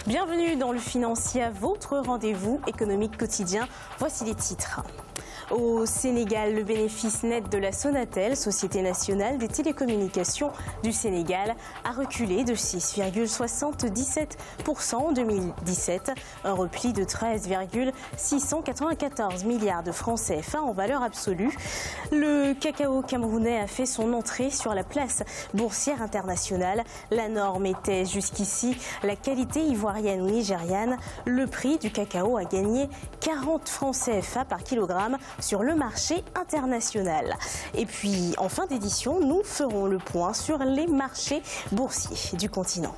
Bienvenue dans le Financier, votre rendez-vous économique quotidien. Voici les titres. Au Sénégal, le bénéfice net de la Sonatel, Société nationale des télécommunications du Sénégal, a reculé de 6,77% en 2017, un repli de 13,694 milliards de francs CFA en valeur absolue. Le cacao camerounais a fait son entrée sur la place boursière internationale. La norme était jusqu'ici la qualité ivoirienne ou nigériane. Le prix du cacao a gagné 40 francs CFA par kilogramme sur le marché international. Et puis, en fin d'édition, nous ferons le point sur les marchés boursiers du continent.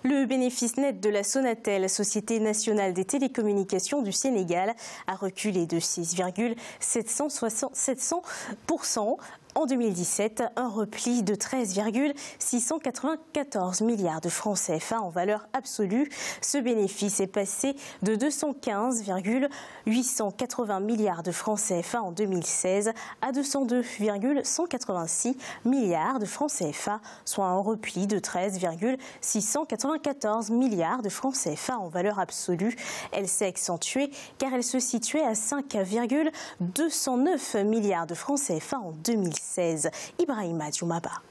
Le bénéfice net de la Sonatel, Société nationale des télécommunications du Sénégal, a reculé de 6,7% en 2017, un repli de 13,694 milliards de francs CFA en valeur absolue. Ce bénéfice est passé de 215,880 milliards de francs CFA en 2016 à 202,186 milliards de francs CFA, soit un repli de 13,694 milliards de francs CFA en valeur absolue. Elle s'est accentuée car elle se situait à 5,209 milliards de francs CFA en 2016. Ibrahima Djoumaba.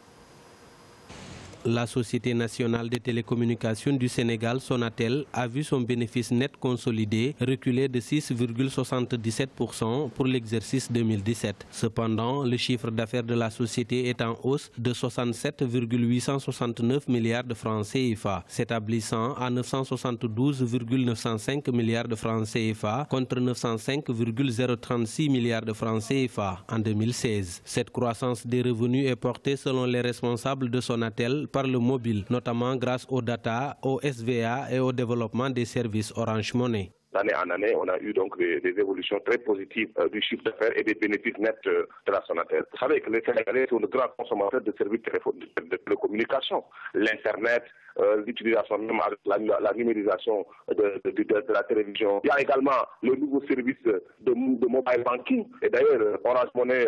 La Société nationale des télécommunications du Sénégal, Sonatel, a vu son bénéfice net consolidé reculer de 6,77% pour l'exercice 2017. Cependant, le chiffre d'affaires de la société est en hausse de 67,869 milliards de francs CFA, s'établissant à 972,905 milliards de francs CFA contre 905,036 milliards de francs CFA en 2016. Cette croissance des revenus est portée, selon les responsables de Sonatel, par le mobile, notamment grâce aux data, au SVA et au développement des services Orange Money. D'année en année, on a eu donc des évolutions très positives du chiffre d'affaires et des bénéfices nets de la Sonatel. Vous savez que les Sénégalais sont de grands consommateurs de services de télécommunications, l'Internet, l'utilisation même avec la numérisation de la télévision. Il y a également le nouveau service de mobile banking. Et d'ailleurs, Orange Money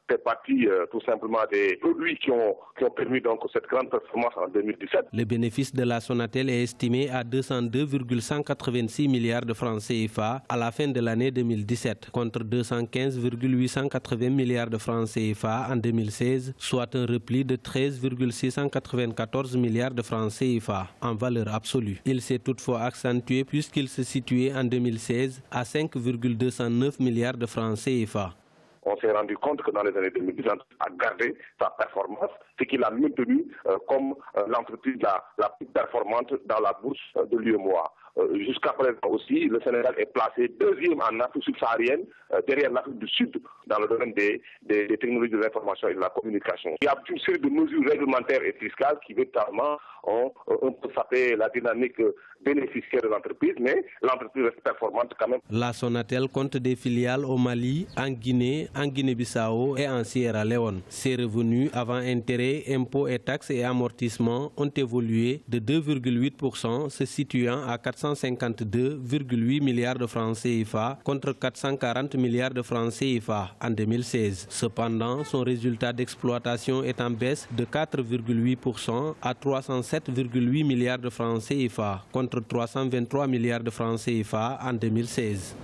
fait partie tout simplement des produits qui ont permis donc cette grande performance en 2017. Le bénéfice de la Sonatel est estimé à 202,186 milliards de francs CFA à la fin de l'année 2017, contre 215,880 milliards de francs CFA en 2016, soit un repli de 13,694 milliards de francs CFA en valeur absolue. Il s'est toutefois accentué puisqu'il se situait en 2016 à 5,209 milliards de francs CFA. On s'est rendu compte que dans les années 2010, l'entreprise a gardé sa performance, ce qui l'a maintenu comme l'entreprise la plus performante dans la bourse de l'UEMOA. Jusqu'à présent aussi, le Sénégal est placé deuxième en Afrique subsaharienne, derrière l'Afrique du Sud, dans le domaine des technologies de l'information et de la communication. Il y a une série de mesures réglementaires et fiscales qui véritablement ont sapé la dynamique bénéficiaire de l'entreprise, mais l'entreprise reste performante quand même. La Sonatel compte des filiales au Mali, en Guinée-Bissau et en Sierra Leone. Ses revenus avant intérêts, impôts et taxes et amortissements ont évolué de 2,8%, se situant à 452,8 milliards de francs CFA contre 440 milliards de francs CFA en 2016. Cependant, son résultat d'exploitation est en baisse de 4,8% à 307,8 milliards de francs CFA contre 323 milliards de francs CFA en 2016.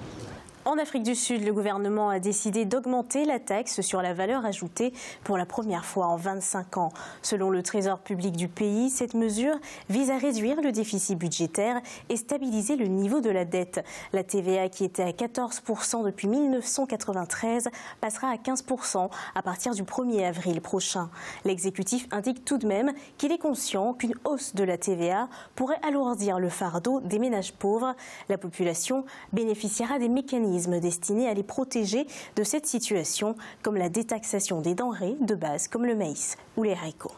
En Afrique du Sud, le gouvernement a décidé d'augmenter la taxe sur la valeur ajoutée pour la première fois en 25 ans. Selon le Trésor public du pays, cette mesure vise à réduire le déficit budgétaire et stabiliser le niveau de la dette. La TVA, qui était à 14% depuis 1993, passera à 15% à partir du 1er avril prochain. L'exécutif indique tout de même qu'il est conscient qu'une hausse de la TVA pourrait alourdir le fardeau des ménages pauvres. La population bénéficiera des mécanismes destinés à les protéger de cette situation, comme la détaxation des denrées de base comme le maïs ou les haricots.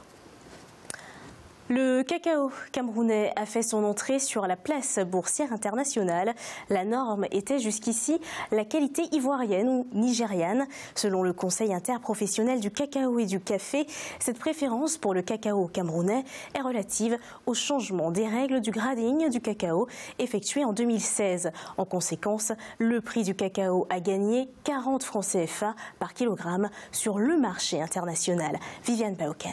Le cacao camerounais a fait son entrée sur la place boursière internationale. La norme était jusqu'ici la qualité ivoirienne ou nigériane. Selon le Conseil interprofessionnel du cacao et du café, cette préférence pour le cacao camerounais est relative au changement des règles du grading du cacao effectué en 2016. En conséquence, le prix du cacao a gagné 40 francs CFA par kilogramme sur le marché international. Viviane Baoken.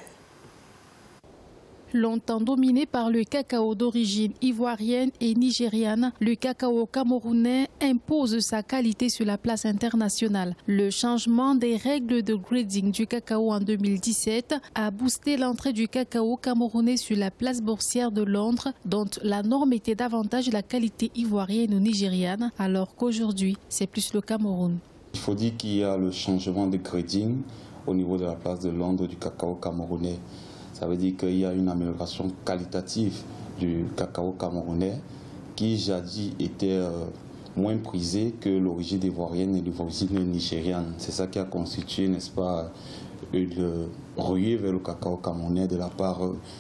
Longtemps dominé par le cacao d'origine ivoirienne et nigériane, le cacao camerounais impose sa qualité sur la place internationale. Le changement des règles de grading du cacao en 2017 a boosté l'entrée du cacao camerounais sur la place boursière de Londres, dont la norme était davantage la qualité ivoirienne ou nigériane, alors qu'aujourd'hui, c'est plus le Cameroun. Il faut dire qu'il y a le changement de grading au niveau de la place de Londres du cacao camerounais. Ça veut dire qu'il y a une amélioration qualitative du cacao camerounais qui jadis était moins prisé que l'origine ivoirienne et l'origine nigériane. C'est ça qui a constitué, n'est-ce pas, le ruée vers le cacao camerounais de la part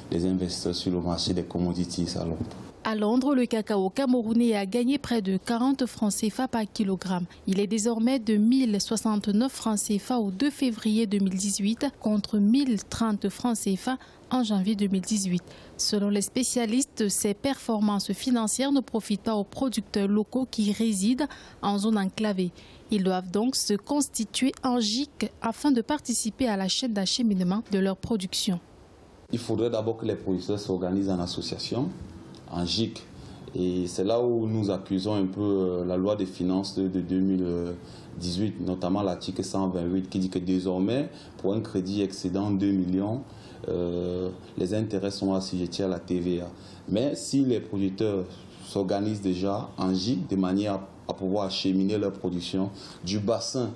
des investisseurs sur le marché des commodities à Londres. À Londres, le cacao camerounais a gagné près de 40 francs CFA par kilogramme. Il est désormais de 1069 francs CFA au 2 février 2018 contre 1030 francs CFA en janvier 2018. Selon les spécialistes, ces performances financières ne profitent pas aux producteurs locaux qui résident en zone enclavée. Ils doivent donc se constituer en GIC afin de participer à la chaîne d'acheminement de leur production. Il faudrait d'abord que les producteurs s'organisent en association, en GIC. Et c'est là où nous accusons un peu la loi des finances de 2018, notamment l'article 128 qui dit que désormais, pour un crédit excédant 2 millions, les intérêts sont assujettis à la TVA. Mais si les producteurs s'organisent déjà en GIC de manière à pouvoir acheminer leur production du bassin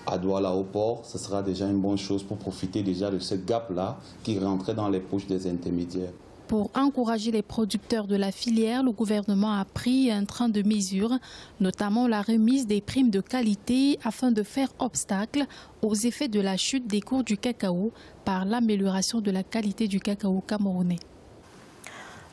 à Douala au port, ce sera déjà une bonne chose pour profiter déjà de ce gap-là qui rentrait dans les poches des intermédiaires. Pour encourager les producteurs de la filière, le gouvernement a pris un train de mesures, notamment la remise des primes de qualité afin de faire obstacle aux effets de la chute des cours du cacao par l'amélioration de la qualité du cacao camerounais.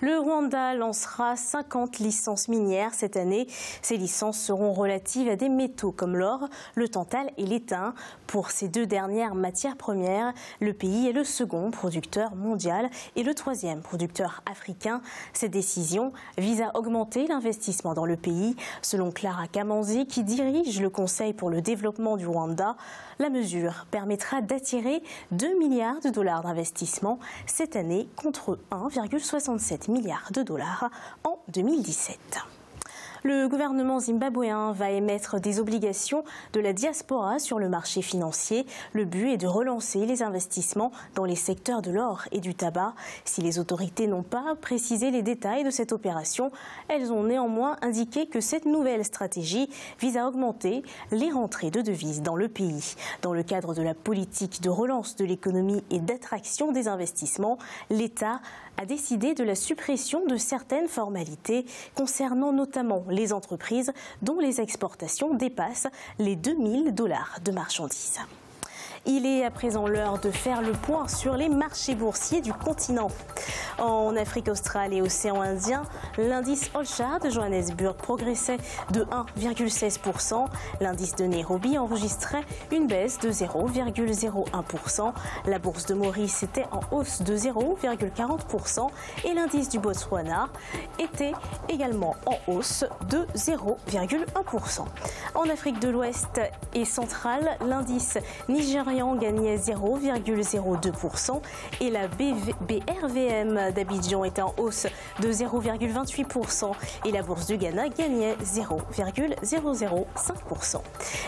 Le Rwanda lancera 50 licences minières cette année. Ces licences seront relatives à des métaux comme l'or, le tantal et l'étain. Pour ces deux dernières matières premières, le pays est le second producteur mondial et le troisième producteur africain. Cette décision vise à augmenter l'investissement dans le pays. Selon Clara Kamanzi, qui dirige le Conseil pour le développement du Rwanda, la mesure permettra d'attirer 2 milliards de dollars d'investissement cette année contre 1,67 milliards de dollars en 2017. Le gouvernement zimbabwéen va émettre des obligations de la diaspora sur le marché financier. Le but est de relancer les investissements dans les secteurs de l'or et du tabac. Si les autorités n'ont pas précisé les détails de cette opération, elles ont néanmoins indiqué que cette nouvelle stratégie vise à augmenter les rentrées de devises dans le pays. Dans le cadre de la politique de relance de l'économie et d'attraction des investissements, l'État a décidé de la suppression de certaines formalités concernant notamment les entreprises dont les exportations dépassent les 2 000 dollars de marchandises. Il est à présent l'heure de faire le point sur les marchés boursiers du continent. En Afrique australe et océan Indien, l'indice All-Share de Johannesburg progressait de 1,16%. L'indice de Nairobi enregistrait une baisse de 0,01%. La bourse de Maurice était en hausse de 0,40% et l'indice du Botswana était également en hausse de 0,1%. En Afrique de l'Ouest et centrale, l'indice nigérien gagnait 0,02% et la BRVM d'Abidjan était en hausse de 0,28% et la bourse du Ghana gagnait 0,005%.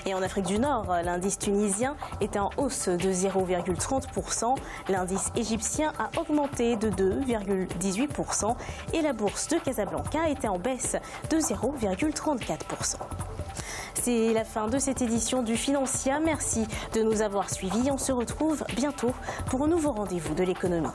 Et en Afrique du Nord, l'indice tunisien était en hausse de 0,30%, l'indice égyptien a augmenté de 2,18% et la bourse de Casablanca était en baisse de 0,34%. C'est la fin de cette édition du Financia. Merci de nous avoir suivis. On se retrouve bientôt pour un nouveau rendez-vous de l'économie.